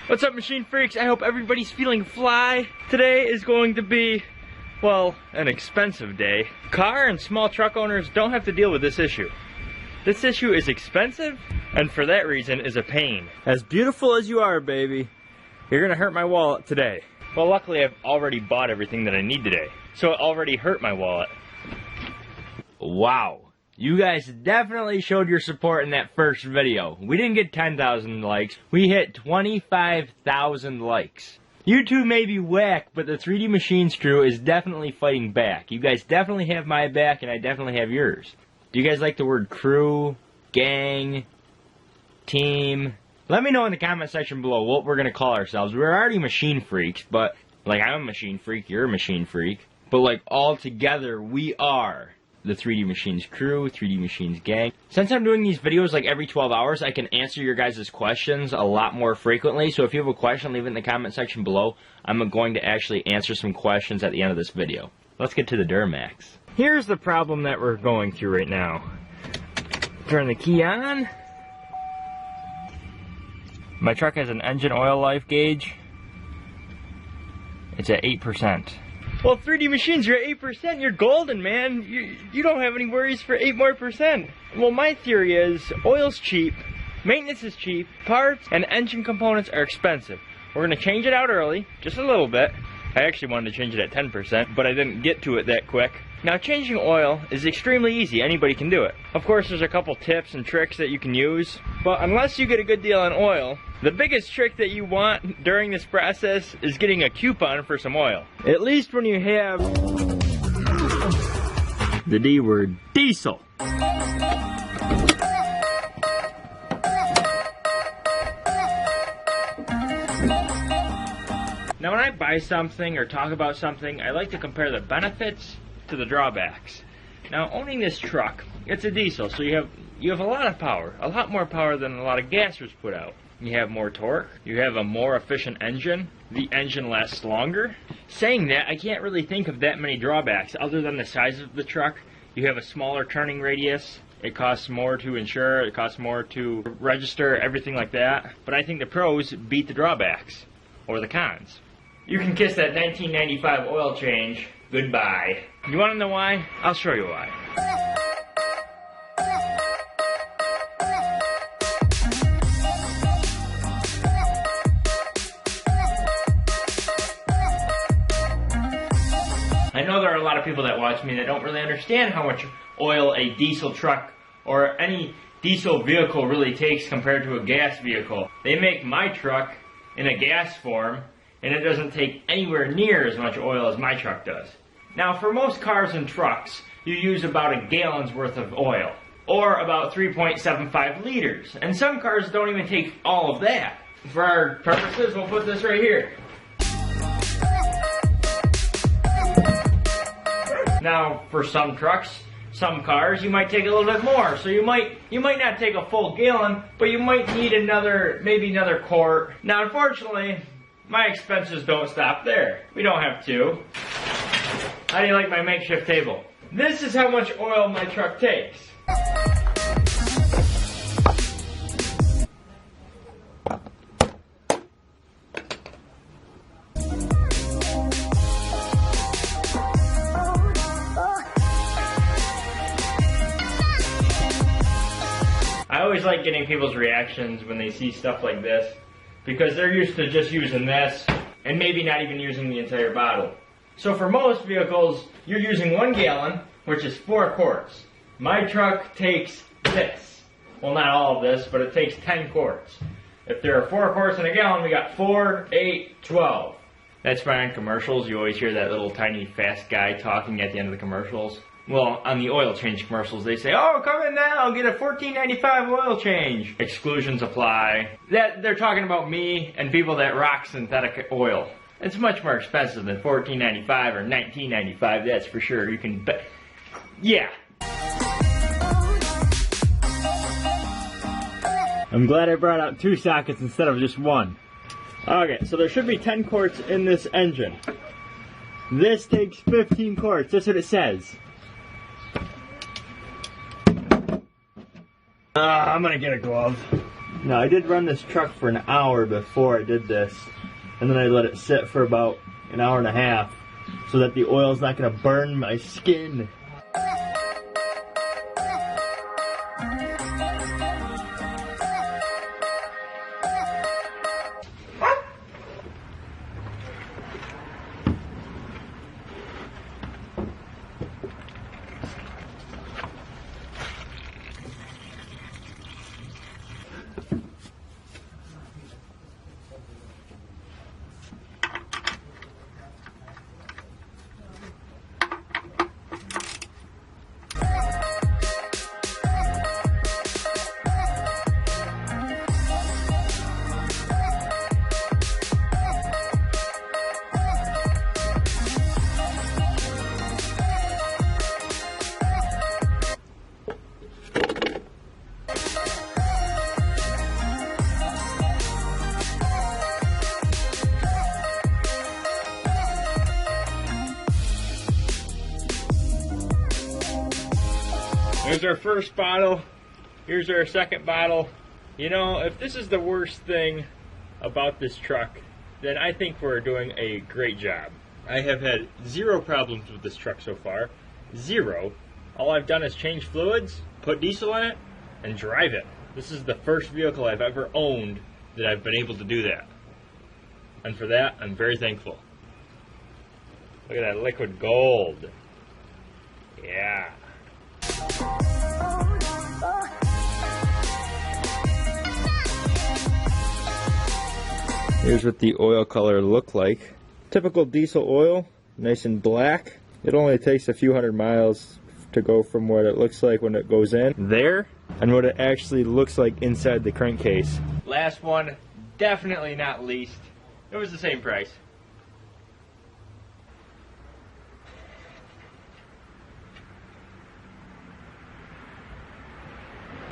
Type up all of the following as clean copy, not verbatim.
What's up, machine freaks? I hope everybody's feeling fly. Today is going to be, well, an expensive day. Car and small truck owners don't have to deal with this issue. This issue is expensive, and for that reason is a pain. As beautiful as you are, baby, you're gonna hurt my wallet today. Well, luckily I've already bought everything that I need today, so it already hurt my wallet. Wow. You guys definitely showed your support in that first video. We didn't get 10,000 likes. We hit 25,000 likes. YouTube may be whack, but the 3D Machines crew is definitely fighting back. You guys definitely have my back, and I definitely have yours. Do you guys like the word crew, gang, team? Let me know in the comment section below what we're going to call ourselves. We're already machine freaks, but, like, I'm a machine freak, you're a machine freak. But, like, all together, we are the 3D Machines crew, 3D Machines gang. Since I'm doing these videos like every 12 hours, I can answer your guys' questions a lot more frequently. So if you have a question, leave it in the comment section below. I'm going to actually answer some questions at the end of this video. Let's get to the Duramax. Here's the problem that we're going through right now. Turn the key on. My truck has an engine oil life gauge. It's at 8%. Well, 3D Machines, you're at 8%, you're golden, man. You don't have any worries for 8% more. Well, my theory is oil's cheap, maintenance is cheap, parts and engine components are expensive. We're gonna change it out early, just a little bit. I actually wanted to change it at 10%, but I didn't get to it that quick. Now, changing oil is extremely easy. Anybody can do it. Of course, there's a couple tips and tricks that you can use, but unless you get a good deal on oil, the biggest trick that you want during this process is getting a coupon for some oil. At least when you have the D word, diesel. Now, when I buy something or talk about something, I like to compare the benefits to the drawbacks. Now, owning this truck, it's a diesel, so you have a lot of power, a lot more power than a lot of gassers put out. You have more torque, you have a more efficient engine, the engine lasts longer. Saying that, I can't really think of that many drawbacks other than the size of the truck. You have a smaller turning radius, it costs more to insure, it costs more to register, everything like that. But I think the pros beat the drawbacks, or the cons. You can kiss that 1995 oil change goodbye. You want to know why? I'll show you why. I know there are a lot of people that watch me that don't really understand how much oil a diesel truck or any diesel vehicle really takes compared to a gas vehicle. They make my truck in a gas form, and it doesn't take anywhere near as much oil as my truck does. Now, for most cars and trucks, you use about a gallon's worth of oil, or about 3.75 liters. And some cars don't even take all of that. For our purposes, we'll put this right here. Now, for some trucks, some cars, you might take a little bit more. So you might not take a full gallon, but you might need maybe another quart. Now, unfortunately, my expenses don't stop there. We don't have to. How do you like my makeshift table? This is how much oil my truck takes. I always like getting people's reactions when they see stuff like this, because they're used to just using this and maybe not even using the entire bottle. So for most vehicles, you're using 1 gallon, which is 4 quarts. My truck takes this. Well, not all of this, but it takes 10 quarts. If there are 4 quarts in a gallon, we got 4, 8, 12. That's why on commercials, you always hear that little tiny fast guy talking at the end of the commercials. Well, on the oil change commercials, they say, "Oh, come in now, get a $14.95 oil change. Exclusions apply." They're talking about me and people that rock synthetic oil. It's much more expensive than $14.95 or $19.95, that's for sure. You can bet. Yeah. I'm glad I brought out 2 sockets instead of just 1. Okay, so there should be 10 quarts in this engine. This takes 15 quarts, that's what it says. I'm gonna get a glove. Now I did run this truck for an hour before I did this, and then I let it sit for about an hour and a half so that the oil's not going to burn my skin. There's our first bottle. Here's our second bottle. You know, if this is the worst thing about this truck, then I think we're doing a great job. I have had zero problems with this truck so far. Zero. All I've done is change fluids, put diesel in it, and drive it. This is the first vehicle I've ever owned that I've been able to do that. And for that, I'm very thankful. Look at that liquid gold. Yeah. Here's what the oil color looked like. Typical diesel oil, nice and black. It only takes a few hundred miles to go from what it looks like when it goes in there and what it actually looks like inside the crankcase. Last one, definitely not least. It was the same price.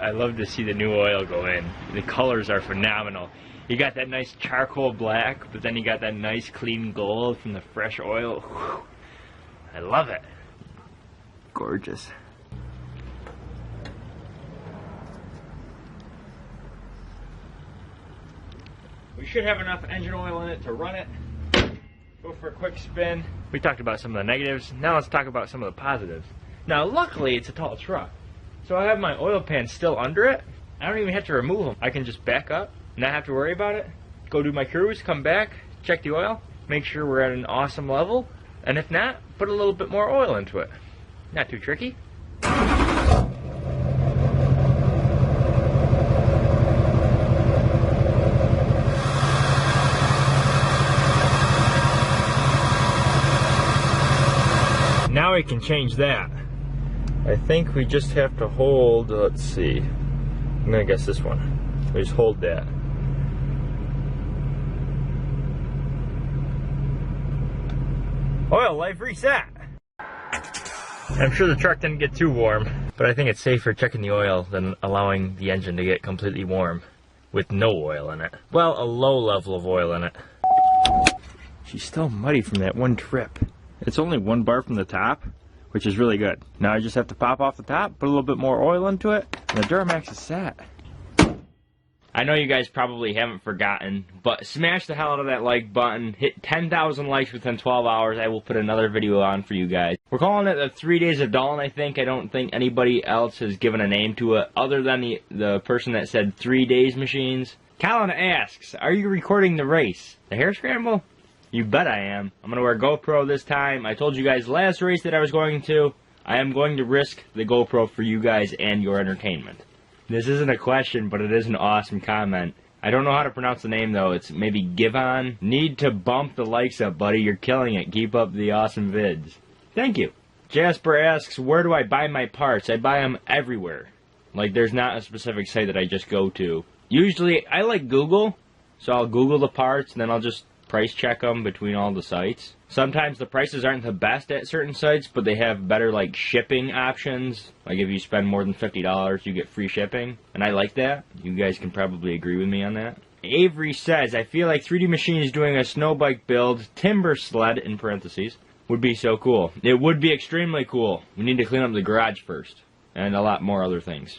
I love to see the new oil go in. The colors are phenomenal. You got that nice charcoal black, but then you got that nice clean gold from the fresh oil. Whew. I love it. Gorgeous. We should have enough engine oil in it to run it. Go for a quick spin. We talked about some of the negatives. Now let's talk about some of the positives. Now luckily it's a tall truck, so I have my oil pan still under it. I don't even have to remove them. I can just back up, not have to worry about it, go do my cruise, come back, check the oil, make sure we're at an awesome level, and if not, put a little bit more oil into it. Not too tricky. Now we can change that. I think we just have to hold, let's see, I'm gonna guess this one. We just hold that. Oil life reset. I'm sure the truck didn't get too warm, but I think it's safer checking the oil than allowing the engine to get completely warm with no oil in it. Well, a low level of oil in it. She's still muddy from that one trip. It's only 1 bar from the top, which is really good. Now I just have to pop off the top, put a little bit more oil into it, and the Duramax is set. I know you guys probably haven't forgotten, but smash the hell out of that like button. Hit 10,000 likes within 12 hours. I will put another video on for you guys. We're calling it the 3 Days of Dawn, I think. I don't think anybody else has given a name to it other than the person that said 3 Days Machines. Colin asks, are you recording the race? The hair scramble? You bet I am. I'm going to wear GoPro this time. I told you guys last race that I was going to. I am going to risk the GoPro for you guys and your entertainment. This isn't a question, but it is an awesome comment. I don't know how to pronounce the name, though. It's maybe Givon. Need to bump the likes up, buddy. You're killing it. Keep up the awesome vids. Thank you. Jasper asks, where do I buy my parts? I buy them everywhere. Like, there's not a specific site that I just go to. Usually, I like Google, so I'll Google the parts, and then I'll just price check them between all the sites. Sometimes the prices aren't the best at certain sites, but they have better like shipping options. Like if you spend more than $50, you get free shipping, and I like that. You guys can probably agree with me on that. Avery says, I feel like 3D Machines doing a snow bike build, timber sled in parentheses, would be so cool. It would be extremely cool. We need to clean up the garage first, and a lot more other things.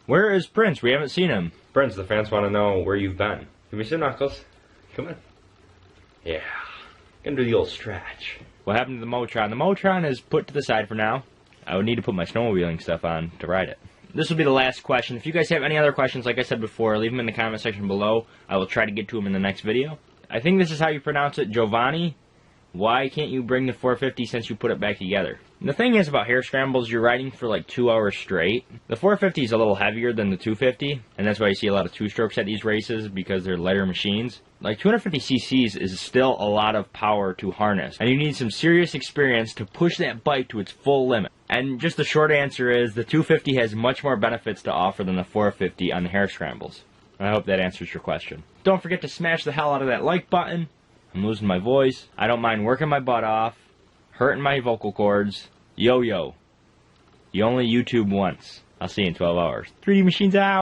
Where is Prince? We haven't seen him. Prince, the fans want to know where you've been. Give me some knuckles. Come on. Yeah. Gonna do the old stretch. What happened to the Motron? The Motron is put to the side for now. I would need to put my snowmobiling stuff on to ride it. This will be the last question. If you guys have any other questions, like I said before, leave them in the comment section below. I will try to get to them in the next video. I think this is how you pronounce it, Giovanni. Why can't you bring the 450 since you put it back together? And the thing is about hare scrambles, you're riding for like 2 hours straight. The 450 is a little heavier than the 250, and that's why you see a lot of two-strokes at these races, because they're lighter machines. Like 250 cc's is still a lot of power to harness, and you need some serious experience to push that bike to its full limit. And just the short answer is the 250 has much more benefits to offer than the 450 on the hare scrambles. I hope that answers your question. Don't forget to smash the hell out of that like button. I'm losing my voice. I don't mind working my butt off, hurting my vocal cords. Yo-yo. You only YouTube once. I'll see you in 12 hours. 3D Machines out!